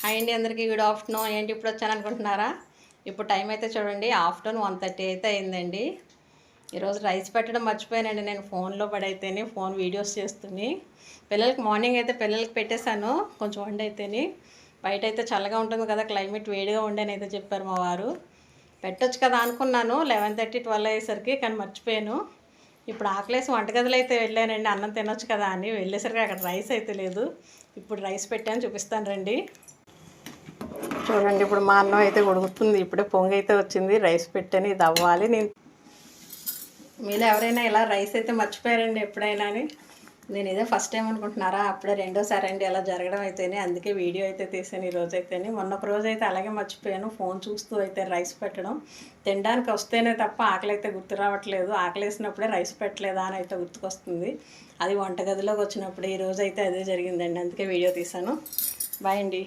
Hi అండి, అందరికీ good afternoon. ఏంటి ఇప్పుడు వచ్చాను అనుకుంటున్నారా? ఇప్పుడు టైం అయితే చూడండి, ఆఫ్టర్నూన్ 1:30 అయితే అయిందండి. ఈరోజు రైస్ పెట్టడం మర్చిపోయానండి. నేను ఫోన్లో పడైతేనే ఫోన్ వీడియోస్ చేస్తుని పిల్లలకి మార్నింగ్ అయితే పిల్లలకి పెట్టేశాను. కొంచెం వండి అయితేని బయట అయితే చల్లగా ఉంటుంది కదా, క్లైమేట్ వేడిగా ఉండని అయితే చెప్పారు మా వారు. పెట్టొచ్చు కదా అనుకున్నాను 11:30, 12 అయ్యేసరికి, కానీ మర్చిపోయాను. ఇప్పుడు ఆకలేసి వంటగదిలో అయితే వెళ్ళానండి, అన్నం తినొచ్చు కదా అని. వెళ్ళేసరికి అక్కడ రైస్ అయితే లేదు. ఇప్పుడు రైస్ పెట్టాను, చూపిస్తాను రండి. చూడండి, ఇప్పుడు మా అన్నం అయితే ఉడుకుతుంది. ఇప్పుడే పొంగి అయితే వచ్చింది. రైస్ పెట్టాను, ఇది అవ్వాలి. మీలో ఎవరైనా ఇలా రైస్ అయితే మర్చిపోయారండి ఎప్పుడైనా అని? నేను ఇదే ఫస్ట్ టైం అనుకుంటున్నారా? అప్పుడే రెండోసారి అండి అలా జరగడం అయితేనే, అందుకే వీడియో అయితే తీసాను ఈరోజు అయితేనే. మొన్న ఒక రోజు అయితే అలాగే మర్చిపోయాను, ఫోన్ చూస్తూ అయితే రైస్ పెట్టడం. తినడానికి వస్తేనే తప్ప ఆకలి అయితే గుర్తు రావట్లేదు. ఆకలి వేసినప్పుడే రైస్ పెట్టలేదా అని అయితే గుర్తుకొస్తుంది. అది వంటగదిలోకి వచ్చినప్పుడు ఈరోజు అయితే అదే జరిగిందండి, అందుకే వీడియో తీశాను. బాయ్ అండి.